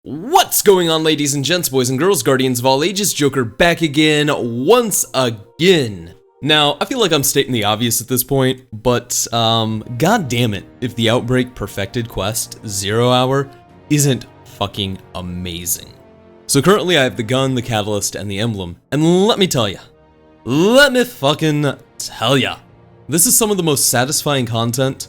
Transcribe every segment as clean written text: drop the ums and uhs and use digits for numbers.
What's going on, ladies and gents, boys and girls, guardians of all ages? Joker back again, once again. Now, I feel like I'm stating the obvious at this point, but god damn it if the Outbreak Perfected Quest 0 Hour isn't fucking amazing. So currently I have the gun, the catalyst, and the emblem, and let me tell ya, this is some of the most satisfying content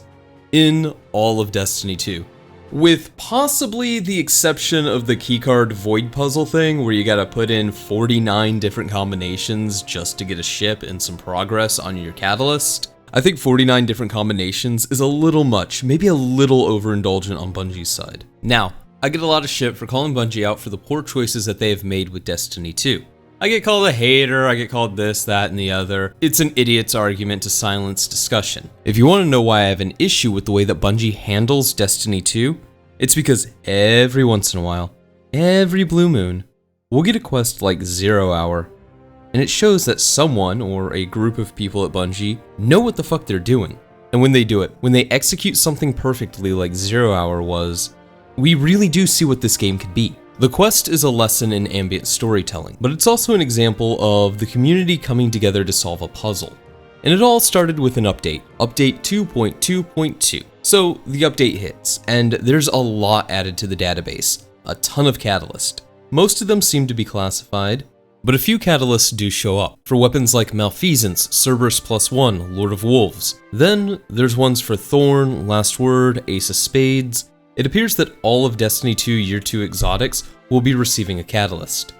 in all of Destiny 2. With possibly the exception of the keycard void puzzle thing, where you gotta put in 49 different combinations just to get a ship and some progress on your catalyst. I think 49 different combinations is a little much, maybe a little overindulgent on Bungie's side. Now, I get a lot of shit for calling Bungie out for the poor choices that they have made with Destiny 2. I get called a hater, I get called this, that, and the other. It's an idiot's argument to silence discussion. If you want to know why I have an issue with the way that Bungie handles Destiny 2, it's because every once in a while, every blue moon, we'll get a quest like 0 Hour, and it shows that someone or a group of people at Bungie know what the fuck they're doing. And when they do it, when they execute something perfectly like 0 Hour was, we really do see what this game could be. The quest is a lesson in ambient storytelling, but it's also an example of the community coming together to solve a puzzle. And it all started with an update, update 2.2.2. So the update hits, and there's a lot added to the database, a ton of catalyst. Most of them seem to be classified, but a few catalysts do show up, for weapons like Malfeasance, Cerberus +1, Lord of Wolves. Then there's ones for Thorn, Last Word, Ace of Spades. It appears that all of Destiny 2 Year 2 exotics will be receiving a catalyst,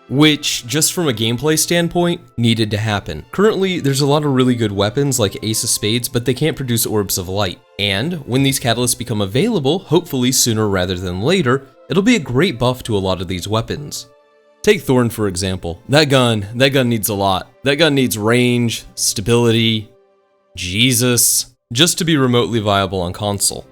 which, just from a gameplay standpoint, needed to happen. Currently, there's a lot of really good weapons like Ace of Spades, but they can't produce Orbs of Light. And when these catalysts become available, hopefully sooner rather than later, it'll be a great buff to a lot of these weapons. Take Thorn for example. That gun needs a lot. That gun needs range, stability, Jesus, just to be remotely viable on console.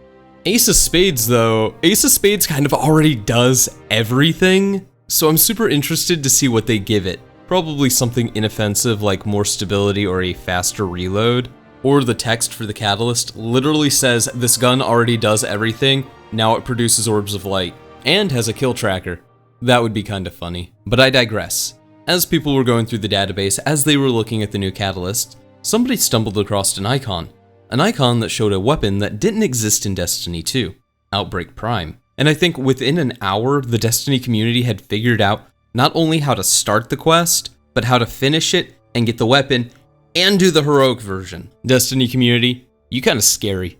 Ace of Spades though, Ace of Spades kind of already does everything, so I'm super interested to see what they give it. Probably something inoffensive like more stability or a faster reload. Or the text for the catalyst literally says, this gun already does everything, now it produces Orbs of Light, and has a kill tracker. That would be kinda funny. But I digress. As people were going through the database, as they were looking at the new catalyst, somebody stumbled across an icon that showed a weapon that didn't exist in Destiny 2, Outbreak Prime. And I think within an hour, the Destiny community had figured out not only how to start the quest, but how to finish it and get the weapon and do the heroic version. Destiny community, you kinda scary.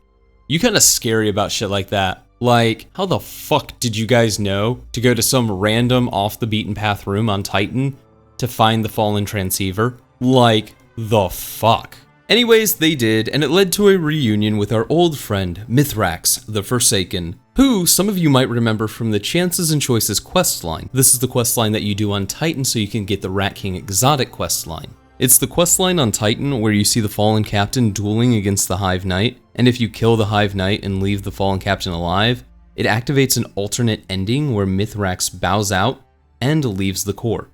You kinda scary about shit like that. Like, how the fuck did you guys know to go to some random off the beaten path room on Titan to find the fallen transceiver? Like, the fuck. Anyways, they did, and it led to a reunion with our old friend, Mithrax, the Forsaken, who some of you might remember from the Chances and Choices questline. This is the questline that you do on Titan so you can get the Rat King exotic questline. It's the questline on Titan where you see the Fallen Captain dueling against the Hive Knight, and if you kill the Hive Knight and leave the Fallen Captain alive, it activates an alternate ending where Mithrax bows out and leaves the core.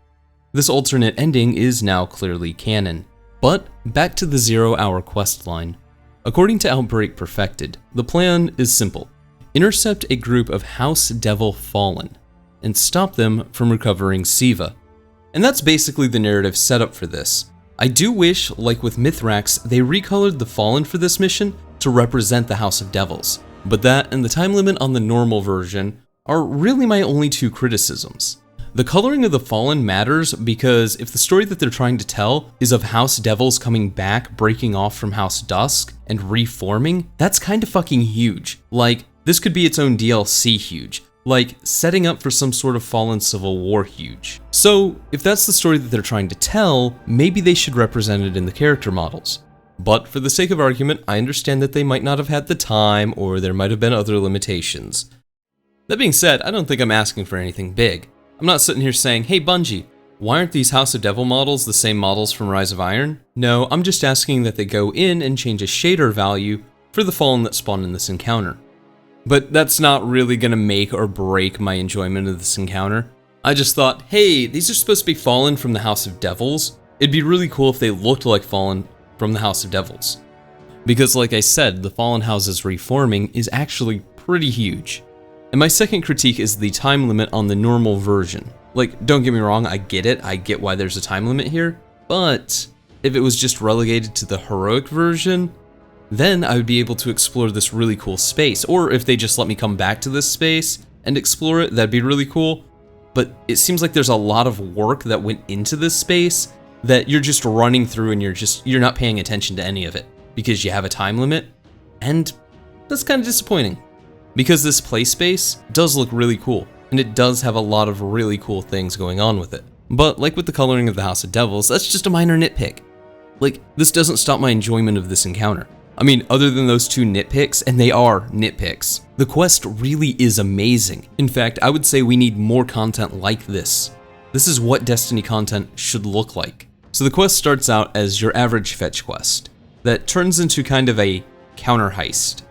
This alternate ending is now clearly canon. But back to the 0 Hour questline. According to Outbreak Perfected, the plan is simple. Intercept a group of House Devil Fallen, and stop them from recovering Siva. And that's basically the narrative setup for this. I do wish, like with Mithrax, they recolored the Fallen for this mission to represent the House of Devils. But that and the time limit on the normal version are really my only two criticisms. The coloring of the Fallen matters because if the story that they're trying to tell is of House Devils coming back, breaking off from House Dusk, and reforming, that's kinda fucking huge. Like, this could be its own DLC huge. Like, setting up for some sort of Fallen Civil War huge. So, if that's the story that they're trying to tell, maybe they should represent it in the character models. But for the sake of argument, I understand that they might not have had the time, or there might have been other limitations. That being said, I don't think I'm asking for anything big. I'm not sitting here saying, hey Bungie, why aren't these House of Devil models the same models from Rise of Iron? No, I'm just asking that they go in and change a shader value for the Fallen that spawned in this encounter. But that's not really gonna make or break my enjoyment of this encounter. I just thought, hey, these are supposed to be Fallen from the House of Devils. It'd be really cool if they looked like Fallen from the House of Devils. Because like I said, the Fallen House's reforming is actually pretty huge. And my second critique is the time limit on the normal version. Like, don't get me wrong, I get it, I get why there's a time limit here, but if it was just relegated to the heroic version, then I would be able to explore this really cool space. Or if they just let me come back to this space and explore it, that'd be really cool. But it seems like there's a lot of work that went into this space that you're just running through and you're not paying attention to any of it because you have a time limit, and that's kind of disappointing. Because this play space does look really cool, and it does have a lot of really cool things going on with it. But like with the coloring of the House of Devils, that's just a minor nitpick. Like, this doesn't stop my enjoyment of this encounter. I mean, other than those two nitpicks, and they are nitpicks, the quest really is amazing. In fact, I would say we need more content like this. This is what Destiny content should look like. So the quest starts out as your average fetch quest that turns into kind of a counter heist.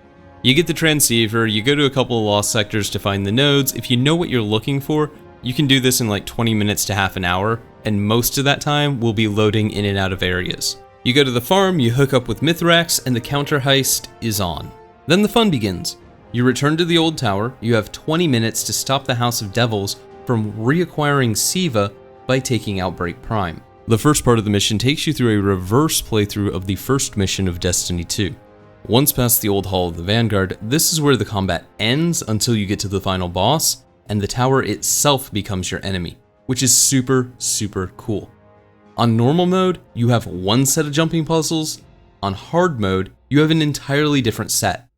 You get the transceiver, you go to a couple of lost sectors to find the nodes. If you know what you're looking for, you can do this in like 20 minutes to half an hour, and most of that time will be loading in and out of areas. You go to the farm, you hook up with Mithrax, and the counter heist is on. Then the fun begins. You return to the old tower, you have 20 minutes to stop the House of Devils from reacquiring Siva by taking Outbreak Prime. The first part of the mission takes you through a reverse playthrough of the first mission of Destiny 2. Once past the old Hall of the Vanguard, this is where the combat ends until you get to the final boss, and the tower itself becomes your enemy, which is super, super cool. On normal mode, you have one set of jumping puzzles. On hard mode, you have an entirely different set.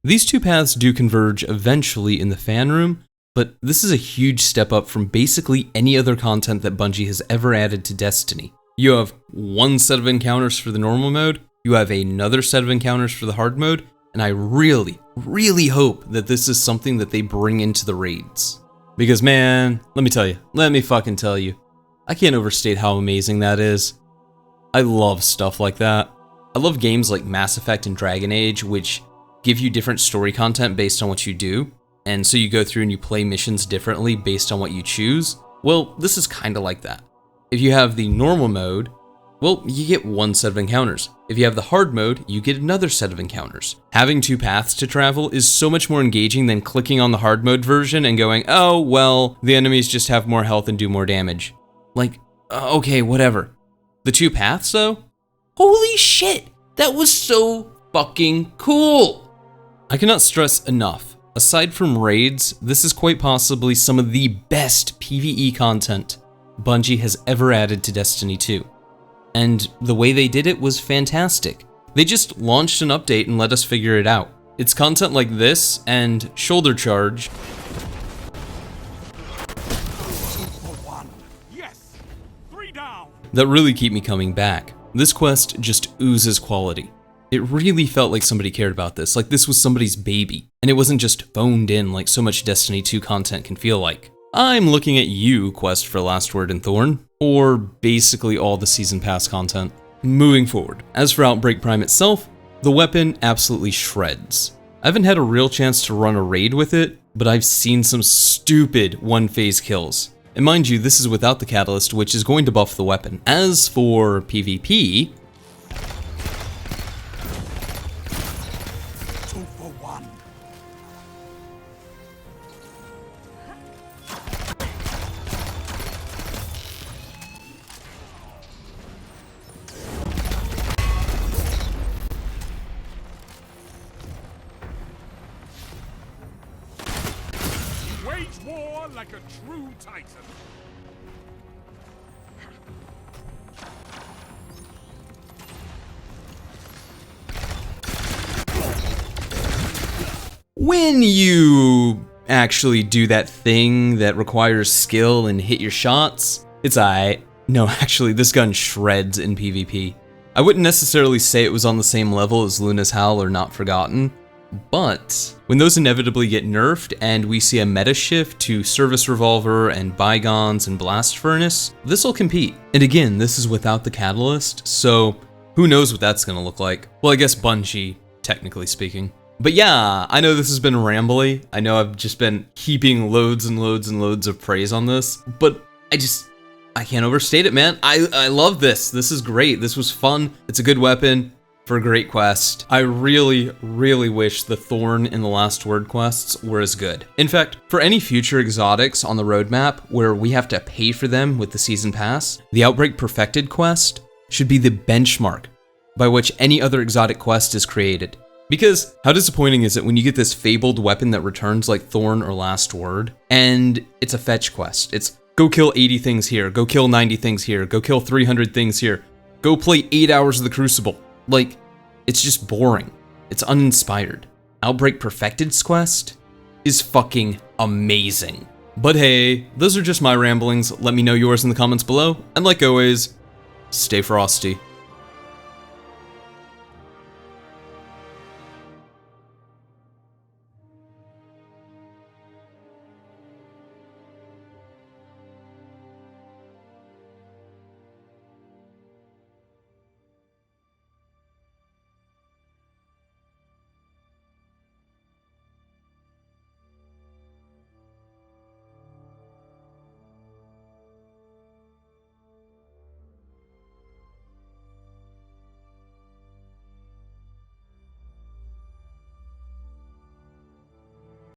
These two paths do converge eventually in the fan room, but this is a huge step up from basically any other content that Bungie has ever added to Destiny. You have one set of encounters for the normal mode, you have another set of encounters for the hard mode, and I really, really hope that this is something that they bring into the raids. Because man, let me fucking tell you, I can't overstate how amazing that is. I love stuff like that. I love games like Mass Effect and Dragon Age, which give you different story content based on what you do, and so you go through and you play missions differently based on what you choose. Well, this is kinda like that. If you have the normal mode, well, you get one set of encounters. If you have the hard mode, you get another set of encounters. Having two paths to travel is so much more engaging than clicking on the hard mode version and going, oh, well, the enemies just have more health and do more damage. Like, okay, whatever. The two paths, though? Holy shit! That was so fucking cool! I cannot stress enough. Aside from raids, this is quite possibly some of the best PvE content Bungie has ever added to Destiny 2. And the way they did it was fantastic. They just launched an update and let us figure it out. It's content like this and Shoulder Charge that really keep me coming back. This quest just oozes quality. It really felt like somebody cared about this, like this was somebody's baby, and it wasn't just phoned in like so much Destiny 2 content can feel like. I'm looking at you, Quest for Last Word and Thorn, or basically all the Season Pass content. Moving forward, as for Outbreak Prime itself, the weapon absolutely shreds. I haven't had a real chance to run a raid with it, but I've seen some stupid one-phase kills. And mind you, this is without the catalyst, which is going to buff the weapon. As for PvP, war like a true titan. when you actually do that thing that requires skill and hit your shots, it's aight. No, actually, this gun shreds in PvP. I wouldn't necessarily say it was on the same level as Luna's Howl or Not Forgotten, but when those inevitably get nerfed and we see a meta shift to Service Revolver and Bygones and Blast Furnace, this will compete. And again, this is without the catalyst, so who knows what that's gonna look like. Well, I guess Bungie, technically speaking. But yeah, I know this has been rambly. I know I've just been heaping loads and loads and loads of praise on this, but I can't overstate it, man. I love this. This is great. This was fun. It's a good weapon. for a great quest. I really, really wish the Thorn and the Last Word quests were as good. In fact, for any future exotics on the roadmap where we have to pay for them with the Season Pass, the Outbreak Perfected quest should be the benchmark by which any other exotic quest is created. Because how disappointing is it when you get this fabled weapon that returns like Thorn or Last Word, and it's a fetch quest. It's go kill 80 things here, go kill 90 things here, go kill 300 things here, go play 8 hours of the Crucible. Like, it's just boring. It's uninspired. Outbreak Perfected's quest is fucking amazing. But hey, those are just my ramblings. Let me know yours in the comments below, and like always, stay frosty.